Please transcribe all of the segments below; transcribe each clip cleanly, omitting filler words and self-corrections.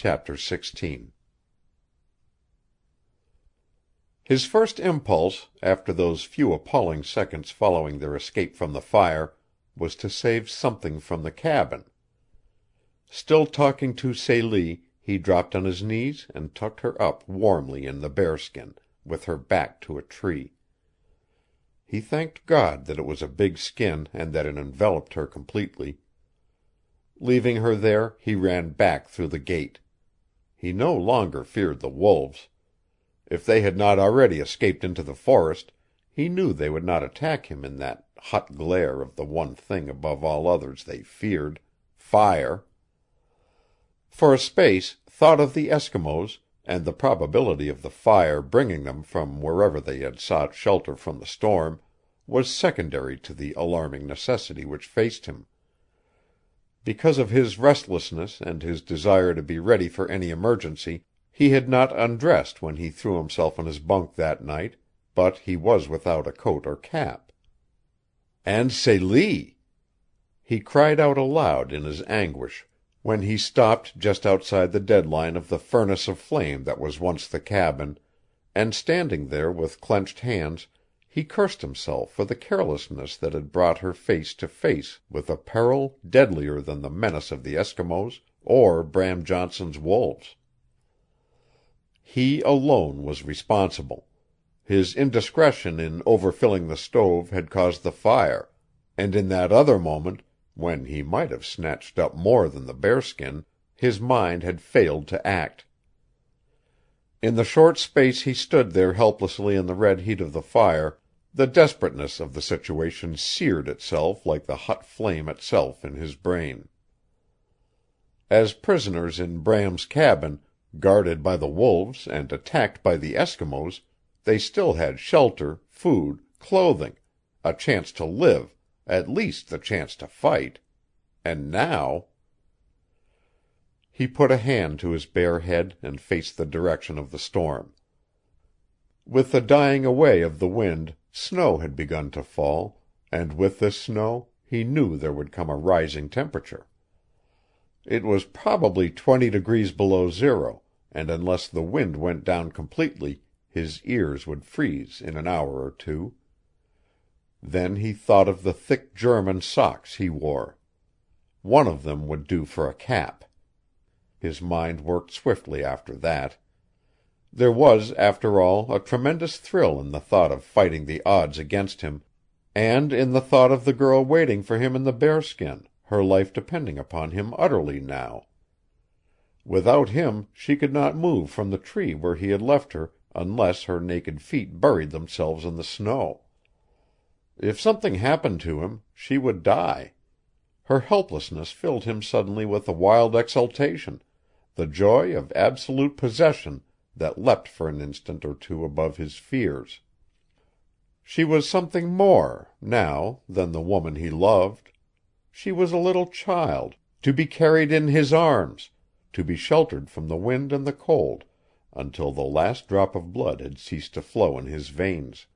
Chapter 16. His first impulse, after those few appalling seconds following their escape from the fire, was to save something from the cabin. Still talking to Celie, he dropped on his knees and tucked her up warmly in the bearskin, with her back to a tree. He thanked God that it was a big skin and that it enveloped her completely. Leaving her there, he ran back through the gate. He no longer feared the wolves. If they had not already escaped into the forest, he knew they would not attack him in that hot glare of the one thing above all others they feared, fire. For a space, thought of the Eskimos, and the probability of the fire bringing them from wherever they had sought shelter from the storm, was secondary to the alarming necessity which faced him. Because of his restlessness and his desire to be ready for any emergency, he had not undressed when he threw himself on his bunk that night, but he was without a coat or cap. And Celie! He cried out aloud in his anguish when he stopped just outside the deadline of the furnace of flame that was once the cabin, and standing there with clenched hands, he cursed himself for the carelessness that had brought her face to face with a peril deadlier than the menace of the Eskimos or Bram Johnson's wolves. He alone was responsible. His indiscretion in overfilling the stove had caused the fire, and in that other moment, when he might have snatched up more than the bearskin, his mind had failed to act. In the short space he stood there helplessly in the red heat of the fire, the desperateness of the situation seared itself like the hot flame itself in his brain. As prisoners in Bram's cabin, guarded by the wolves and attacked by the Eskimos, they still had shelter, food, clothing, a chance to live, at least the chance to fight. And now... He put a hand to his bare head and faced the direction of the storm. With the dying away of the wind, snow had begun to fall, and with this snow he knew there would come a rising temperature. It was probably 20 degrees below zero, and unless the wind went down completely, his ears would freeze in an hour or two. Then he thought of the thick German socks he wore. One of them would do for a cap. His mind worked swiftly after that. There was, after all, a tremendous thrill in the thought of fighting the odds against him, and in the thought of the girl waiting for him in the bearskin, her life depending upon him utterly now. Without him she could not move from the tree where he had left her unless her naked feet buried themselves in the snow. If something happened to him, she would die. Her helplessness filled him suddenly with a wild exultation, the joy of absolute possession that leapt for an instant or two above his fears. She was something more, now, than the woman he loved. She was a little child, to be carried in his arms, to be sheltered from the wind and the cold until the last drop of blood had ceased to flow in his veins.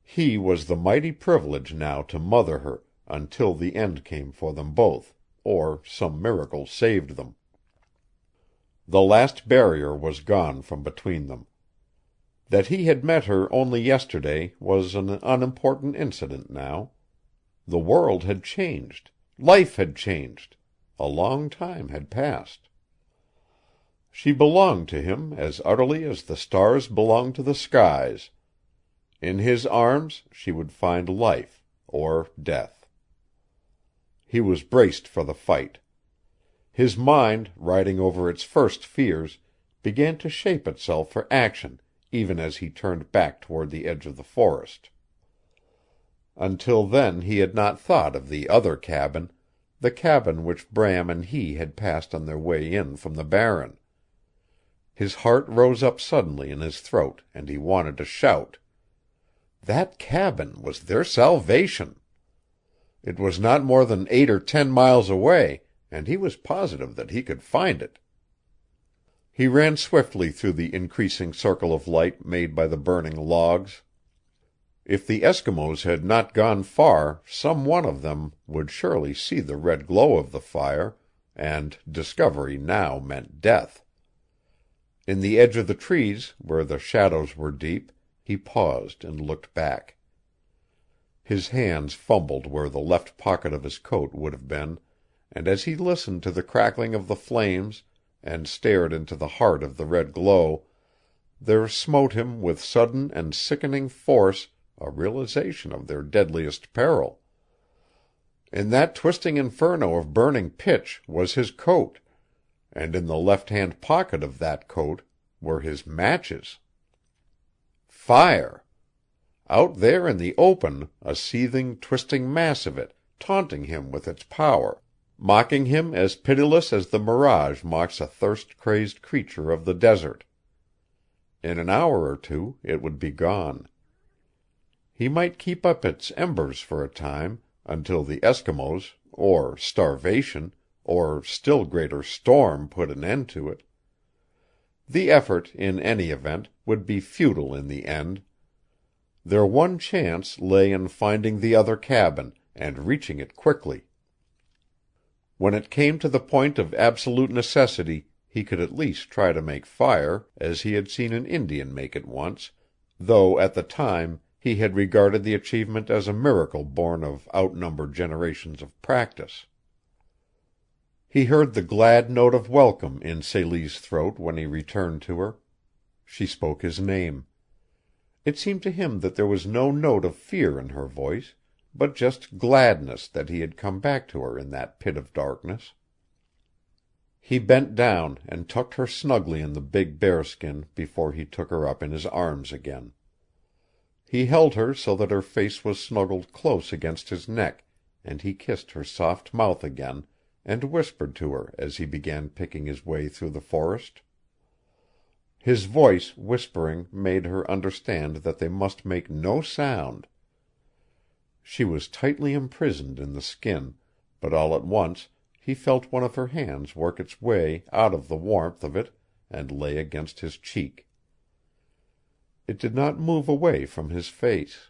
He was the mighty privilege now to mother her until the end came for them both, or some miracle saved them. The last barrier was gone from between them. That he had met her only yesterday was an unimportant incident now. The world had changed, life had changed, a long time had passed. She belonged to him as utterly as the stars belong to the skies. In his arms she would find life or death. He was braced for the fight. His mind, riding over its first fears, began to shape itself for action even as he turned back toward the edge of the forest. Until then he had not thought of the other cabin, the cabin which Bram and he had passed on their way in from the Barren. His heart rose up suddenly in his throat and he wanted to shout. That cabin was their salvation. It was not more than 8 or 10 miles away, and he was positive that he could find it. He ran swiftly through the increasing circle of light made by the burning logs. If the Eskimos had not gone far, some one of them would surely see the red glow of the fire, and discovery now meant death. In the edge of the trees, where the shadows were deep, he paused and looked back. His hands fumbled where the left pocket of his coat would have been, and as he listened to the crackling of the flames and stared into the heart of the red glow, there smote him with sudden and sickening force a realization of their deadliest peril. In that twisting inferno of burning pitch was his coat, and in the left-hand pocket of that coat were his matches. Fire! Out there in the open, a seething, twisting mass of it, taunting him with its power, mocking him as pitiless as the mirage mocks a thirst-crazed creature of the desert. In an hour or two it would be gone. He might keep up its embers for a time, until the Eskimos, or starvation, or still greater storm put an end to it. The effort, in any event, would be futile in the end. Their one chance lay in finding the other cabin, and reaching it quickly. When it came to the point of absolute necessity, he could at least try to make fire, as he had seen an Indian make it once, though at the time he had regarded the achievement as a miracle born of outnumbered generations of practice. He heard the glad note of welcome in Celie's throat when he returned to her. She spoke his name. It seemed to him that there was no note of fear in her voice, but just gladness that he had come back to her in that pit of darkness. He bent down and tucked her snugly in the big bearskin before he took her up in his arms again. He held her so that her face was snuggled close against his neck, and he kissed her soft mouth again, and whispered to her as he began picking his way through the forest. His voice, whispering, made her understand that they must make no sound. She was tightly imprisoned in the skin, but all at once he felt one of her hands work its way out of the warmth of it and lay against his cheek. It did not move away from his face.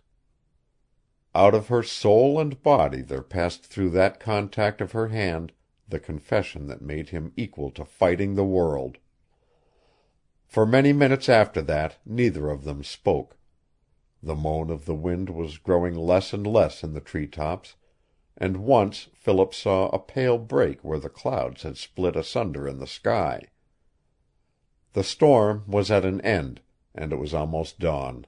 Out of her soul and body there passed through that contact of her hand the confession that made him equal to fighting the world. For many minutes after that neither of them spoke. The moan of the wind was growing less and less in the tree-tops, and once Philip saw a pale break where the clouds had split asunder in the sky. The storm was at an end, and it was almost dawn.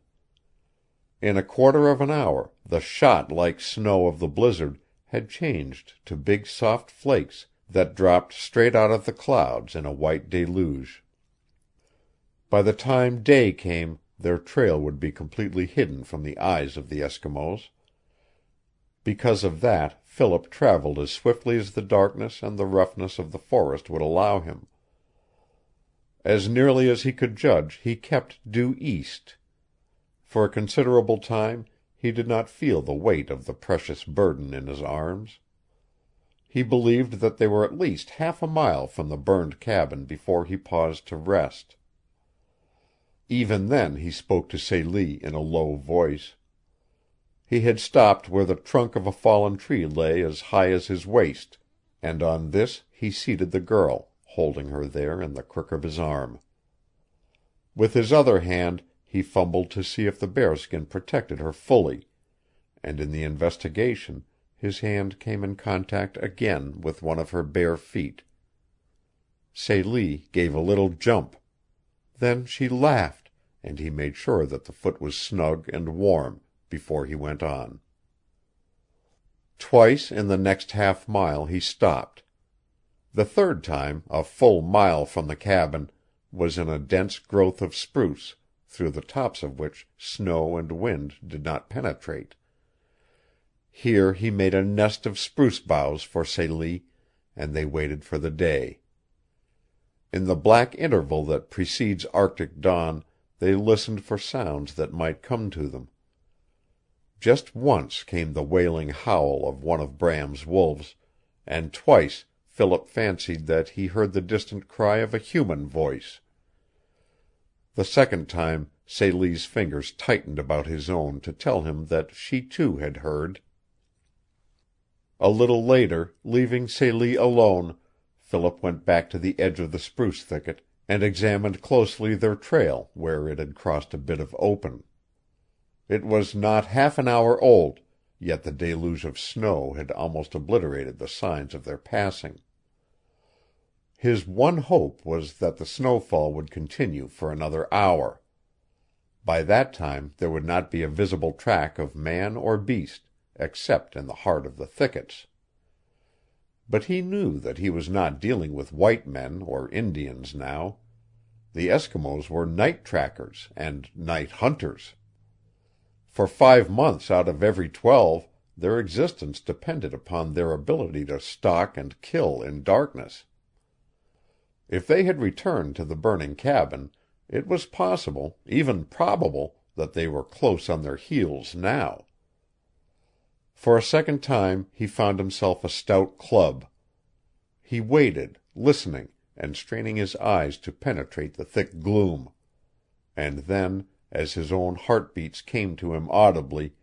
In a quarter of an hour the shot-like snow of the blizzard had changed to big soft flakes that dropped straight out of the clouds in a white deluge. By the time day came, their trail would be completely hidden from the eyes of the Eskimos. Because of that, Philip traveled as swiftly as the darkness and the roughness of the forest would allow him. As nearly as he could judge, he kept due east. For a considerable time he did not feel the weight of the precious burden in his arms. He believed that they were at least half a mile from the burned cabin before he paused to rest. Even then he spoke to Celie in a low voice. He had stopped where the trunk of a fallen tree lay as high as his waist, and on this he seated the girl, holding her there in the crook of his arm. With his other hand he fumbled to see if the bearskin protected her fully, and in the investigation his hand came in contact again with one of her bare feet. Celie gave a little jump. Then she laughed, and he made sure that the foot was snug and warm before he went on. Twice in the next half mile he stopped. The third time, a full mile from the cabin, was in a dense growth of spruce, through the tops of which snow and wind did not penetrate. Here he made a nest of spruce boughs for Celie, and they waited for the day. In the black interval that precedes Arctic dawn they listened for sounds that might come to them. Just once came the wailing howl of one of Bram's wolves, and twice Philip fancied that he heard the distant cry of a human voice. The second time Celie's fingers tightened about his own to tell him that she too had heard. A little later, leaving Celie alone, Philip went back to the edge of the spruce thicket and examined closely their trail where it had crossed a bit of open. It was not half an hour old, yet the deluge of snow had almost obliterated the signs of their passing. His one hope was that the snowfall would continue for another hour. By that time there would not be a visible track of man or beast, except in the heart of the thickets. But he knew that he was not dealing with white men or Indians now. The Eskimos were night trackers and night hunters. For 5 months out of every 12 their existence depended upon their ability to stalk and kill in darkness. If they had returned to the burning cabin, it was possible, even probable, that they were close on their heels now. For a second time he found himself a stout club. He waited, listening, and straining his eyes to penetrate the thick gloom. And then, as his own heartbeats came to him audibly,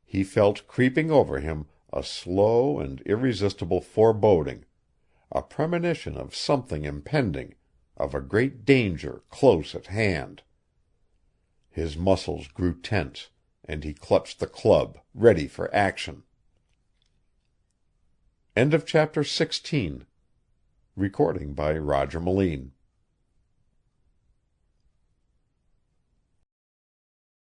he felt creeping over him a slow and irresistible foreboding, a premonition of something impending, of a great danger close at hand. His muscles grew tense, and he clutched the club, ready for action. End of chapter 16. Recording by Roger Moline.